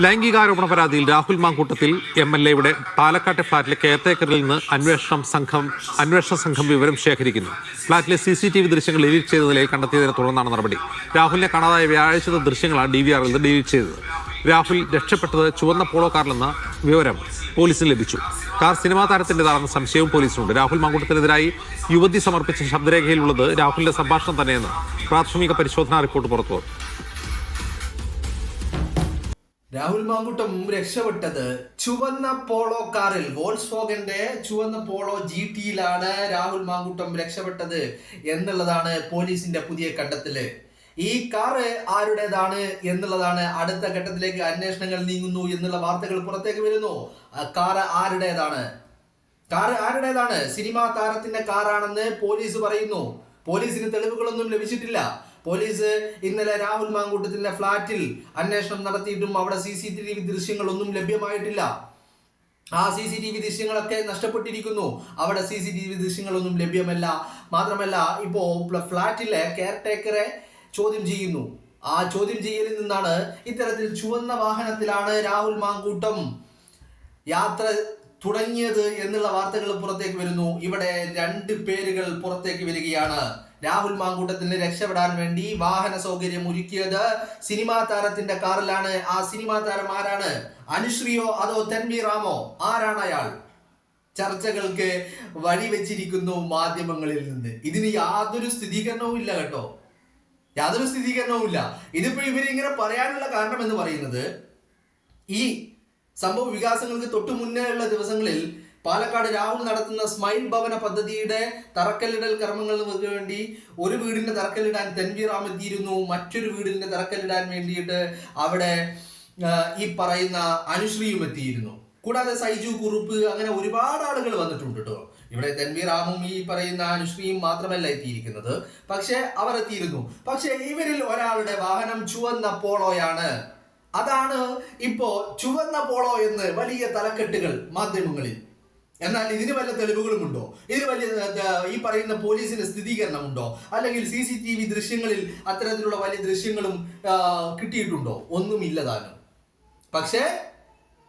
ലൈംഗികാരോപണ പരാതിയിൽ രാഹുൽ മാങ്കൂട്ടത്തിൽ MLAയുടെ പാലക്കാട്ടെ ഫ്ളാറ്റിലെ കെയർടേക്കറിൽ നിന്ന് അന്വേഷണ സംഘം വിവരം ശേഖരിക്കുന്നു. ഫ്ളാറ്റിലെ CCTV ദൃശ്യങ്ങൾ ഡിലീറ്റ് ചെയ്ത നിലയിൽ കണ്ടെത്തിയതിനെ തുടർന്നാണ് നടപടി. രാഹുലിനെ കാണാതായ വ്യാഴാഴ്ചത്തെ ദൃശ്യങ്ങളാണ് DVRൽ നിന്ന് ഡിലീറ്റ് ചെയ്തത്. രാഹുൽ രക്ഷപ്പെട്ടത് ചുവന്ന പോളോ കാറിലെന്ന വിവരം പോലീസിന് ലഭിച്ചു. കാർ സിനിമാ താരത്തിൻ്റെതാണെന്ന സംശയവും പോലീസിനുണ്ട്. രാഹുൽ മാങ്കൂട്ടത്തിനെതിരായി യുവതി സമർപ്പിച്ച ശബ്ദരേഖയിലുള്ളത് രാഹുലിന്റെ സംഭാഷണം തന്നെയെന്ന് പ്രാഥമിക പരിശോധനാ റിപ്പോർട്ട് പുറത്തുവന്നു. രാഹുൽ മാങ്കൂട്ടം രക്ഷപ്പെട്ടത് ചുവന്ന പോളോ കാറിൽ, വോൾസ്വാഗന്റെ ചുവന്ന പോളോ GTയിലാണ് രാഹുൽ മാങ്കൂട്ടം രക്ഷപ്പെട്ടത് എന്നുള്ളതാണ് പോലീസിന്റെ പുതിയ കണ്ടെത്തല്. ഈ കാറ് ആരുടേതാണ് എന്നുള്ളതാണ് അടുത്ത ഘട്ടത്തിലേക്ക് അന്വേഷണങ്ങൾ നീങ്ങുന്നു എന്നുള്ള വാർത്തകൾ പുറത്തേക്ക് വരുന്നു. കാറ് ആരുടേതാണ്? സിനിമാ താരത്തിന്റെ കാറാണെന്ന് പോലീസ് പറയുന്നു. പോലീസിന് തെളിവുകളൊന്നും ലഭിച്ചിട്ടില്ല. പോലീസ് ഇന്നലെ രാഹുൽ മാങ്കൂട്ടത്തിന്റെ ഫ്ളാറ്റിൽ അന്വേഷണം നടത്തിയിട്ടും അവിടെ CCTV ദൃശ്യങ്ങളൊന്നും ലഭ്യമായിട്ടില്ല. ആ CCTV ദൃശ്യങ്ങളൊക്കെ നഷ്ടപ്പെട്ടിരിക്കുന്നു. അവിടെ CCTV ദൃശ്യങ്ങളൊന്നും ലഭ്യമല്ല. മാത്രമല്ല, ഇപ്പോ ഫ്ളാറ്റിലെ കെയർടേക്കറെ ചോദ്യം ചെയ്യുന്നു. ആ ചോദ്യം ചെയ്യലിൽ നിന്നാണ് ഇത്തരത്തിൽ ചുവന്ന വാഹനത്തിലാണ് രാഹുൽ മാങ്കൂട്ടം യാത്ര തുടങ്ങിയത് എന്നുള്ള വാർത്തകൾ പുറത്തേക്ക് വരുന്നു. ഇവിടെ 2 പേരുകൾ പുറത്തേക്ക് വരികയാണ്. രാഹുൽ മാങ്കൂട്ടത്തിന് രക്ഷപ്പെടാൻ വേണ്ടി വാഹന സൗകര്യം ഒരുക്കിയത് സിനിമാ താരത്തിന്റെ കാറിലാണ്. ആ സിനിമാ താരം ആരാണ്? അനുശ്രീയോ അതോ തൻവീറാമോ? ആരാണ് അയാൾ? ചർച്ചകൾക്ക് വഴിവെച്ചിരിക്കുന്നു മാധ്യമങ്ങളിൽ നിന്ന്. ഇതിന് യാതൊരു സ്ഥിരീകരണവും ഇല്ല കേട്ടോ, യാതൊരു സ്ഥിരീകരണവും ഇല്ല. ഇതിപ്പോ ഇവരിങ്ങനെ പറയാനുള്ള കാരണം എന്ന് പറയുന്നത്, ഈ സംഭവ വികാസങ്ങൾക്ക് തൊട്ടു മുന്നേ ഉള്ള ദിവസങ്ങളിൽ പാലക്കാട് രാഹുൽ നടത്തുന്ന സ്മൈൽ ഭവന പദ്ധതിയുടെ തറക്കല്ലിടൽ കർമ്മങ്ങൾക്ക് വേണ്ടി ഒരു വീടിന്റെ തറക്കല്ലിടാൻ തൻവീറാം എത്തിയിരുന്നു. മറ്റൊരു വീടിന്റെ തറക്കല്ലിടാൻ വേണ്ടിയിട്ട് അവിടെ ഈ പറയുന്ന അനുശ്രീയും എത്തിയിരുന്നു. കൂടാതെ സൈജു കുറുപ്പ്, അങ്ങനെ ഒരുപാട് ആളുകൾ വന്നിട്ടുണ്ട് കേട്ടോ. ഇവിടെ തൻവീറാമും ഈ പറയുന്ന അനുശ്രീയും മാത്രമല്ല എത്തിയിരിക്കുന്നത്, പക്ഷെ അവർ എത്തിയിരുന്നു. പക്ഷെ ഇവരിൽ ഒരാളുടെ വാഹനം ചുവന്ന പോളോയാണ്. അതാണ് ഇപ്പോ ചുവന്ന പോളോ എന്ന് വലിയ തലക്കെട്ടുകൾ മാധ്യമങ്ങളിൽ. എന്നാൽ ഇതിന് വല്ല തെളിവുകളുമുണ്ടോ? ഇതിന് വലിയ ഈ പറയുന്ന പോലീസിന് സ്ഥിരീകരണമുണ്ടോ? അല്ലെങ്കിൽ CCTV ദൃശ്യങ്ങളിൽ അത്തരത്തിലുള്ള വലിയ ദൃശ്യങ്ങളും കിട്ടിയിട്ടുണ്ടോ? ഒന്നുമില്ലതാനും. പക്ഷേ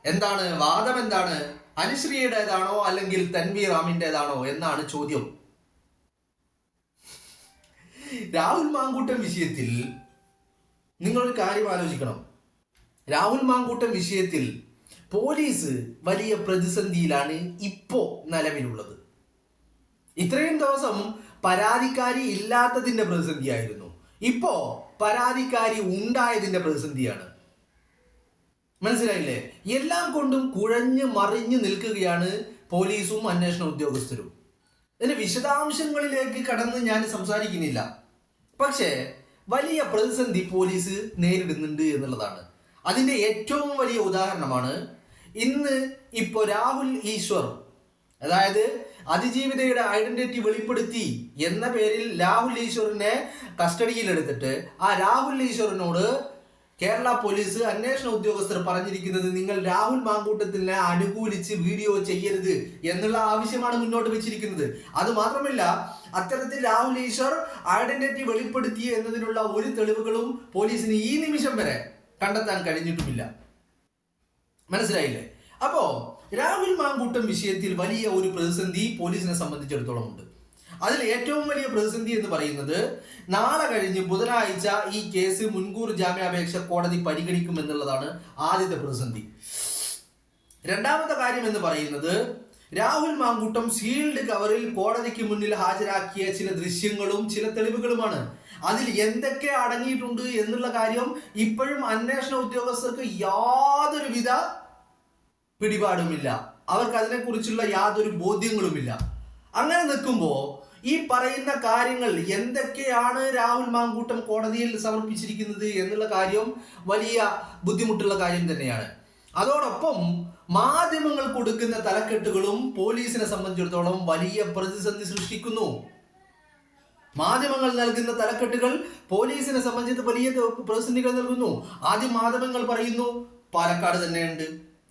എന്താണ് വാദം? എന്താണ്? അനുശ്രീയുടേതാണോ അല്ലെങ്കിൽ തൻവീറാമിൻ്റെതാണോ എന്നാണ് ചോദ്യം. രാഹുൽ മാങ്കൂട്ടം വിഷയത്തിൽ നിങ്ങളൊരു കാര്യം ആലോചിക്കണം. രാഹുൽ മാങ്കൂട്ടം വിഷയത്തിൽ പോലീസ് വലിയ പ്രതിസന്ധിയിലാണ് ഇപ്പോ നിലവിലുള്ളത്. ഇത്രയും ദിവസം പരാതിക്കാരി ഇല്ലാത്തതിന്റെ പ്രതിസന്ധിയായിരുന്നു. ഇപ്പോ പരാതിക്കാരി ഉണ്ടായതിന്റെ പ്രതിസന്ധിയാണ്. മനസ്സിലായില്ലേ? എല്ലാം കൊണ്ടും കുഴഞ്ഞു മറിഞ്ഞു നിൽക്കുകയാണ് പോലീസും അന്വേഷണ ഉദ്യോഗസ്ഥരും. ഇതിന്റെ വിശദാംശങ്ങളിലേക്ക് കടന്ന് ഞാൻ സംസാരിക്കുന്നില്ല. പക്ഷേ വലിയ പ്രതിസന്ധി പോലീസ് നേരിടുന്നുണ്ട് എന്നുള്ളതാണ്. അതിന്റെ ഏറ്റവും വലിയ ഉദാഹരണമാണ് ഇന്ന് ഇപ്പോ രാഹുൽ ഈശ്വർ, അതായത് അതിജീവിതയുടെ ഐഡന്റിറ്റി വെളിപ്പെടുത്തി എന്ന പേരിൽ രാഹുൽ ഈശ്വറിനെ കസ്റ്റഡിയിലെടുത്തിട്ട് ആ രാഹുൽ ഈശ്വറിനോട് കേരള പോലീസ് അന്വേഷണ ഉദ്യോഗസ്ഥർ പറഞ്ഞിരിക്കുന്നത് നിങ്ങൾ രാഹുൽ മാങ്കൂട്ടത്തിനെ അനുകൂലിച്ച് വീഡിയോ ചെയ്യരുത് എന്നുള്ള ആവശ്യമാണ് മുന്നോട്ട് വെച്ചിരിക്കുന്നത്. അത് മാത്രമല്ല, അത്തരത്തിൽ രാഹുൽ ഈശ്വർ ഐഡന്റിറ്റി വെളിപ്പെടുത്തി എന്നതിനുള്ള ഒരു തെളിവുകളും പോലീസിന് ഈ നിമിഷം വരെ കണ്ടെത്താൻ കഴിഞ്ഞിട്ടുമില്ല. മനസ്സിലായില്ലേ? അപ്പോ രാഹുൽ മാങ്കൂട്ടം വിഷയത്തിൽ വലിയ ഒരു പ്രതിസന്ധി പോലീസിനെ സംബന്ധിച്ചിടത്തോളം ഉണ്ട്. അതിൽ ഏറ്റവും വലിയ പ്രതിസന്ധി എന്ന് പറയുന്നത്, നാളെ കഴിഞ്ഞ് ബുധനാഴ്ച ഈ കേസ് മുൻകൂർ ജാമ്യാപേക്ഷ കോടതി പരിഗണിക്കുമെന്നുള്ളതാണ് ആദ്യത്തെ പ്രതിസന്ധി. രണ്ടാമത്തെ കാര്യം എന്ന് പറയുന്നത്, രാഹുൽ മാങ്കൂട്ടം സീൽഡ് കവറിൽ കോടതിക്ക് മുന്നിൽ ഹാജരാക്കിയ ചില ദൃശ്യങ്ങളും ചില തെളിവുകളുമാണ്. അതിൽ എന്തൊക്കെ അടങ്ങിയിട്ടുണ്ട് എന്നുള്ള കാര്യം ഇപ്പോഴും അന്വേഷണ ഉദ്യോഗസ്ഥർക്ക് യാതൊരുവിധ പിടിപാടുമില്ല. അവർക്ക് അതിനെക്കുറിച്ചുള്ള യാതൊരു ബോധ്യങ്ങളുമില്ല. അങ്ങനെ നിൽക്കുമ്പോൾ ഈ പറയുന്ന കാര്യങ്ങൾ എന്തൊക്കെയാണ് രാഹുൽ മാങ്കൂട്ടം കോടതിയിൽ സമർപ്പിച്ചിരിക്കുന്നത് എന്നുള്ള കാര്യം വലിയ ബുദ്ധിമുട്ടുള്ള കാര്യം തന്നെയാണ്. അതോടൊപ്പം മാധ്യമങ്ങൾ കൊടുക്കുന്ന തലക്കെട്ടുകളും പോലീസിനെ സംബന്ധിച്ചിടത്തോളം വലിയ പ്രതിസന്ധി സൃഷ്ടിക്കുന്നു. മാധ്യമങ്ങൾ നൽകുന്ന തലക്കെട്ടുകൾ പോലീസിനെ സംബന്ധിച്ച് വലിയ പ്രതിസന്ധികൾ നൽകുന്നു. ആദ്യം മാധ്യമങ്ങൾ പറയുന്നു പാലക്കാട് തന്നെയുണ്ട്,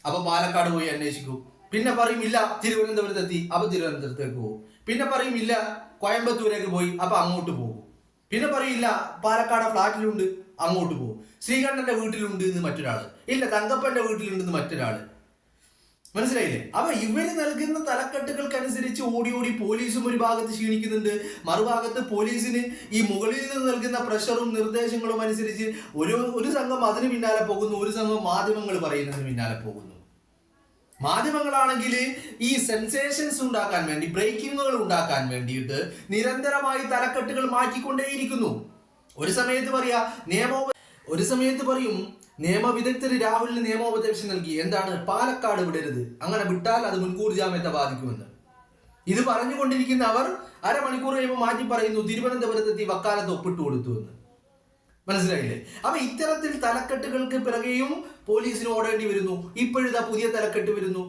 അപ്പൊ പാലക്കാട് പോയി അന്വേഷിക്കൂ. പിന്നെ പറയും ഇല്ല തിരുവനന്തപുരത്തെത്തി, അപ്പൊ തിരുവനന്തപുരത്തേക്ക് പോകും. പിന്നെ പറയും ഇല്ല കോയമ്പത്തൂരേക്ക് പോയി, അപ്പൊ അങ്ങോട്ട് പോകും. പിന്നെ പറയില്ല പാലക്കാട് ഫ്ലാറ്റിലുണ്ട്, അങ്ങോട്ട് പോകും. ശ്രീകണ്ഠന്റെ വീട്ടിലുണ്ട് എന്ന് മറ്റൊരാള്, ഇല്ല തങ്കപ്പന്റെ വീട്ടിലുണ്ടെന്ന് മറ്റൊരാള്. മനസ്സിലായില്ലേ? അപ്പൊ ഇവര് നൽകുന്ന തലക്കെട്ടുകൾക്കനുസരിച്ച് ഓടി ഓടി പോലീസും ഒരു ഭാഗത്ത് ക്ഷീണിക്കുന്നുണ്ട്, മറുഭാഗത്ത് പോലീസിന് ഈ മുകളിൽ നിന്ന് നൽകുന്ന പ്രഷറും നിർദ്ദേശങ്ങളും അനുസരിച്ച് ഒരു സംഘം അതിന് പിന്നാലെ പോകുന്നു, ഒരു സംഘം മാധ്യമങ്ങൾ പറയുന്നതിന് പിന്നാലെ പോകുന്നു. മാധ്യമങ്ങളാണെങ്കിൽ ഈ സെൻസേഷൻസ് ഉണ്ടാക്കാൻ വേണ്ടി, ബ്രേക്കിങ്ങുകൾ ഉണ്ടാക്കാൻ വേണ്ടിയിട്ട് നിരന്തരമായി തലക്കെട്ടുകൾ മാറ്റിക്കൊണ്ടേയിരിക്കുന്നു. ഒരു സമയത്ത് പറയും നിയമവിദഗ്ധർ രാഹുലിന് നിയമോപദേശം നൽകി, എന്താണ്, പാലക്കാട് വിടരുത്, അങ്ങനെ വിട്ടാൽ അത് മുൻകൂർ ജാമ്യത്തെ ബാധിക്കുമെന്ന്. ഇത് പറഞ്ഞുകൊണ്ടിരിക്കുന്ന അവർ അരമണിക്കൂർ കഴിയുമ്പോൾ മാറ്റി പറയുന്നു തിരുവനന്തപുരത്തെത്തി വക്കാലത്ത് ഒപ്പിട്ട് കൊടുത്തു എന്ന്. മനസ്സിലായില്ലേ? അപ്പൊ ഇത്തരത്തിൽ തലക്കെട്ടുകൾക്ക് പിറകെയും പോലീസിന് ഓടേണ്ടി വരുന്നു. ഇപ്പോഴിതാ പുതിയ തലക്കെട്ട് വരുന്നു.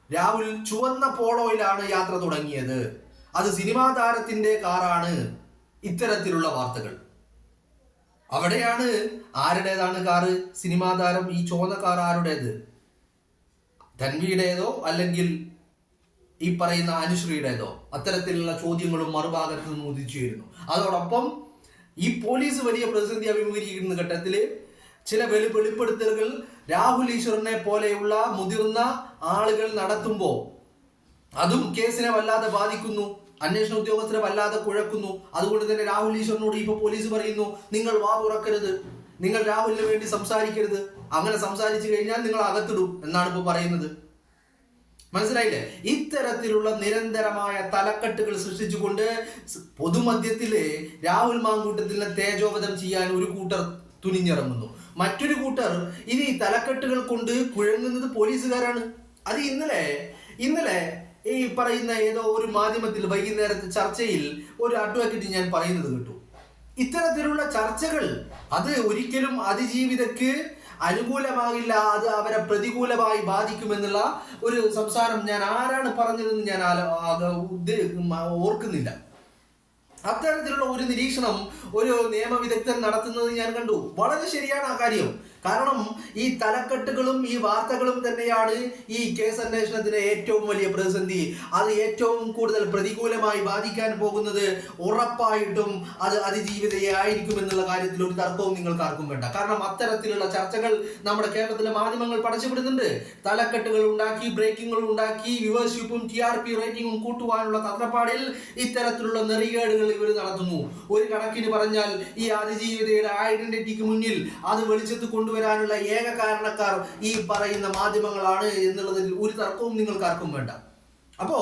രാഹുൽ ചുവന്ന പോളോയിലാണ് യാത്ര തുടങ്ങിയത്, അത് സിനിമാ താരത്തിന്റെ കാറാണ്. ഇത്തരത്തിലുള്ള വാർത്തകൾ. അവിടെയാണ് ആരുടേതാണ് കാറ്? സിനിമാ താരം ഈ ചുവന്ന കാർ ആരുടേത്? തൻവിയുടേതോ അല്ലെങ്കിൽ ഈ പറയുന്ന അനുശ്രീയുടേതോ? അത്തരത്തിലുള്ള ചോദ്യങ്ങളും മറുഭാഗത്ത് നിന്ന് ഉദിച്ചു വരുന്നു. അതോടൊപ്പം ഈ പോലീസ് വലിയ പ്രതിസന്ധി അഭിമുഖീകരിക്കുന്ന ഘട്ടത്തിൽ ചില വെളിപ്പെടുത്തലുകൾ രാഹുൽ ഈശ്വറിനെ പോലെയുള്ള മുതിർന്ന ആളുകൾ നടത്തുമ്പോൾ അതും കേസിനെ വല്ലാതെ ബാധിക്കുന്നു, അന്വേഷണ ഉദ്യോഗസ്ഥരെ വല്ലാതെ കുഴക്കുന്നു. അതുകൊണ്ട് തന്നെ രാഹുൽ ഈശ്വറിനോട് ഇപ്പൊ പോലീസ് പറയുന്നു, നിങ്ങൾ വാ തുറക്കരുത്, നിങ്ങൾ രാഹുലിന് വേണ്ടി സംസാരിക്കരുത്, അങ്ങനെ സംസാരിച്ചു കഴിഞ്ഞാൽ നിങ്ങൾ അകത്തിടും എന്നാണ് ഇപ്പൊ പറയുന്നത്. മനസ്സിലായില്ലേ? ഇത്തരത്തിലുള്ള നിരന്തരമായ തലക്കെട്ടുകൾ സൃഷ്ടിച്ചുകൊണ്ട് പൊതുമധ്യത്തില് രാഹുൽ മാങ്കൂട്ടത്തിനെ തേജോവധം ചെയ്യാൻ ഒരു കൂട്ടർ തുനിഞ്ഞിറങ്ങുന്നു. മറ്റൊരു കൂട്ടർ ഇനി തലക്കെട്ടുകൾ കൊണ്ട് കുഴങ്ങുന്നത് പോലീസുകാരാണ്. അത് ഇന്നലെ ഈ പറയുന്ന ഏതോ ഒരു മാധ്യമത്തിൽ വൈകുന്നേരത്തെ ചർച്ചയിൽ ഒരു അഡ്വക്കേറ്റ് ഞാൻ പറയുന്നത് കേട്ടു. ഇത്തരത്തിലുള്ള ചർച്ചകൾ അത് ഒരിക്കലും അതിജീവിതക്ക് അനുകൂലമാകില്ല, അത് അവരെ പ്രതികൂലമായി ബാധിക്കുമെന്നുള്ള ഒരു സംസാരം ഞാൻ ആരാണ് പറഞ്ഞതെന്ന് ഞാൻ ഓർക്കുന്നില്ല. അത്തരത്തിലുള്ള ഒരു നിരീക്ഷണം ഒരു നിയമവിദഗ്ധൻ നടത്തുന്നത് ഞാൻ കണ്ടു. വളരെ ശരിയാണ് ആ കാര്യം. കാരണം ഈ തലക്കെട്ടുകളും ഈ വാർത്തകളും തന്നെയാണ് ഈ കേസ് അന്വേഷണത്തിന് ഏറ്റവും വലിയ പ്രതിസന്ധി. അത് ഏറ്റവും കൂടുതൽ പ്രതികൂലമായി ബാധിക്കാൻ പോകുന്നത് ഉറപ്പായിട്ടും അത് അതിജീവിതയെ ആയിരിക്കും എന്നുള്ള കാര്യത്തിൽ ഒരു തർക്കവും നിങ്ങൾക്ക് ആർക്കും വേണ്ട. കാരണം അത്തരത്തിലുള്ള ചർച്ചകൾ നമ്മുടെ കേരളത്തിലെ മാധ്യമങ്ങൾ പടച്ചുവിടുന്നുണ്ട്. തലക്കെട്ടുകൾ ഉണ്ടാക്കി, ബ്രേക്കിങ്ങുകൾ ഉണ്ടാക്കി, വ്യൂവർഷിപ്പും TRP റേറ്റിംഗും കൂട്ടുവാനുള്ള തത്രപ്പാടിൽ ഇത്തരത്തിലുള്ള നെറികേടുകൾ ഇവർ നടത്തുന്നു. ഒരു കണക്കിന് പറഞ്ഞാൽ ഈ അതിജീവിതയുടെ ഐഡന്റിറ്റിക്ക് മുന്നിൽ അത് വെളിച്ചത്ത് കൊണ്ടുവരാനുള്ള ഏക കാരണക്കാർ ഈ പറയുന്ന മാധ്യമങ്ങളാണ് എന്നുള്ളതിൽ ഒരു തർക്കവും നിങ്ങൾക്ക് ആർക്കും വേണ്ട. അപ്പോ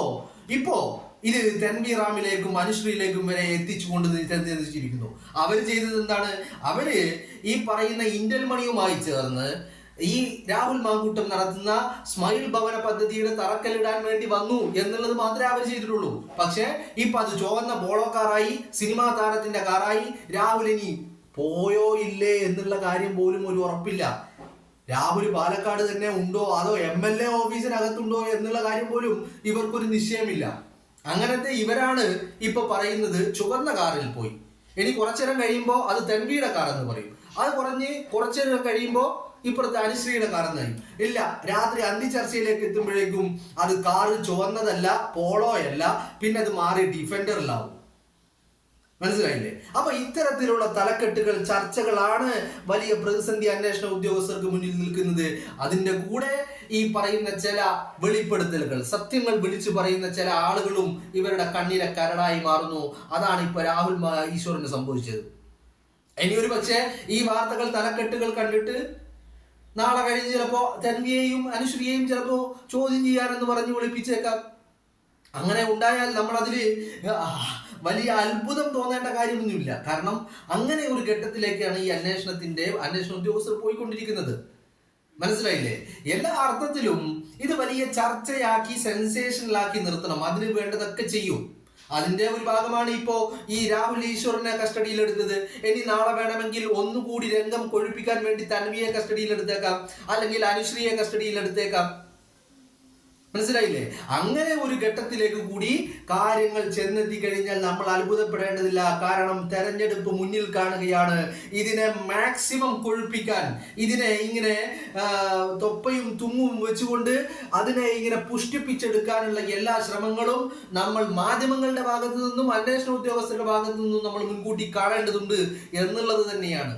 ഇപ്പോ ഇത് തൻവീറാമിലേക്കും അനുശ്രീയിലേക്കും വരെ എത്തിച്ചുകൊണ്ട് നിർദ്ദേശിച്ചിരിക്കുന്നു. അവര് ചെയ്തത് എന്താണ്? അവര് ഈ പറയുന്ന ഇന്ത്യൻ മണിയുമായി ചേർന്ന് ഈ രാഹുൽ മാങ്കൂട്ടം നടത്തുന്ന സ്മൈൽ ഭവന പദ്ധതിയുടെ തറക്കല്ലിടാൻ വേണ്ടി വന്നു എന്നുള്ളത് മാത്രമേ അവർ ചെയ്തിട്ടുള്ളൂ. പക്ഷെ ഇപ്പൊ അത് ചുവന്ന പോളോ കാറായി, സിനിമാ താരത്തിന്റെ കാറായി. രാഹുൽ ഇനി പോയോ ഇല്ലേ എന്നുള്ള കാര്യം പോലും ഒരു ഉറപ്പില്ല. രാഹുൽ പാലക്കാട് തന്നെ ഉണ്ടോ അതോ MLA ഓഫീസിനകത്തുണ്ടോ എന്നുള്ള കാര്യം പോലും ഇവർക്കൊരു നിശ്ചയമില്ല. അങ്ങനത്തെ ഇവരാണ് ഇപ്പൊ പറയുന്നത് ചുവന്ന കാറിൽ പോയി. ഇനി കുറച്ചേരം കഴിയുമ്പോൾ അത് തൻവിയുടെ കാർ എന്ന് പറയും. അത് കുറച്ചേരം കഴിയുമ്പോൾ ഇപ്പുറത്തെ അനുശ്രീയുടെ കാറെന്നായി. ഇല്ല, രാത്രി അന്തിച്ചർച്ചയിലേക്ക് എത്തുമ്പോഴേക്കും അത് കാറ് ചുവന്നതല്ല, പോളോയല്ല, പിന്നെ അത് മാറി ഡിഫൻഡറിലാവും. മനസ്സിലായില്ലേ? അപ്പൊ ഇത്തരത്തിലുള്ള തലക്കെട്ടുകൾ, ചർച്ചകളാണ് വലിയ പ്രതിസന്ധി അന്വേഷണ ഉദ്യോഗസ്ഥർക്ക് മുന്നിൽ നിൽക്കുന്നത്. അതിന്റെ കൂടെ ഈ പറയുന്ന ചില വെളിപ്പെടുത്തലുകൾ, സത്യങ്ങൾ വിളിച്ചു പറയുന്ന ചില ആളുകളും ഇവരുടെ കണ്ണിലെ കരടായി മാറുന്നു. അതാണ് ഇപ്പൊ രാഹുൽ ഈശ്വറിന് സംഭവിച്ചത്. ഇനി ഒരു പക്ഷേ ഈ വാർത്തകൾ, തലക്കെട്ടുകൾ കണ്ടിട്ട് നാളെ കഴിഞ്ഞ് ചിലപ്പോ തൻവിയെയും അനുശ്രീയെയും ചിലപ്പോ ചോദ്യം ചെയ്യാനെന്ന് പറഞ്ഞ് വിളിപ്പിച്ചേക്കാം. അങ്ങനെ ഉണ്ടായാൽ നമ്മൾ അതില് വലിയ അത്ഭുതം തോന്നേണ്ട കാര്യമൊന്നുമില്ല. കാരണം അങ്ങനെ ഒരു ഘട്ടത്തിലേക്കാണ് ഈ അന്വേഷണ ഉദ്യോഗസ്ഥർ പോയിക്കൊണ്ടിരിക്കുന്നത്. മനസ്സിലായില്ലേ? എല്ലാ അർത്ഥത്തിലും ഇത് വലിയ ചർച്ചയാക്കി, സെൻസേഷനിലാക്കി നിർത്തണം. അതിന് വേണ്ടതൊക്കെ ചെയ്യും. അതിന്റെ ഒരു ഭാഗമാണ് ഇപ്പോ ഈ രാഹുൽ ഈശ്വറിനെ കസ്റ്റഡിയിലെടുത്തത്. ഇനി നാളെ വേണമെങ്കിൽ ഒന്നുകൂടി രംഗം കൊഴുപ്പിക്കാൻ വേണ്ടി തൻവിയെ കസ്റ്റഡിയിലെടുത്തേക്കാം, അല്ലെങ്കിൽ അനുശ്രീയെ കസ്റ്റഡിയിലെടുത്തേക്കാം. മനസ്സിലായില്ലേ? അങ്ങനെ ഒരു ഘട്ടത്തിലേക്ക് കൂടി കാര്യങ്ങൾ ചെന്നെത്തി കഴിഞ്ഞാൽ നമ്മൾ അത്ഭുതപ്പെടേണ്ടതില്ല. കാരണം തെരഞ്ഞെടുപ്പ് മുന്നിൽ കാണുകയാണ്. ഇതിനെ മാക്സിമം കൊഴുപ്പിക്കാൻ, ഇതിനെ ഇങ്ങനെ തൊപ്പയും തുമ്മും വെച്ചുകൊണ്ട് അതിനെ ഇങ്ങനെ പുഷ്ടിപ്പിച്ചെടുക്കാനുള്ള എല്ലാ ശ്രമങ്ങളും നമ്മൾ മാധ്യമങ്ങളുടെ ഭാഗത്തു നിന്നും അന്വേഷണ ഉദ്യോഗസ്ഥരുടെ ഭാഗത്തു നിന്നും നമ്മൾ മുൻകൂട്ടി കാണേണ്ടതുണ്ട് എന്നുള്ളത് തന്നെയാണ്.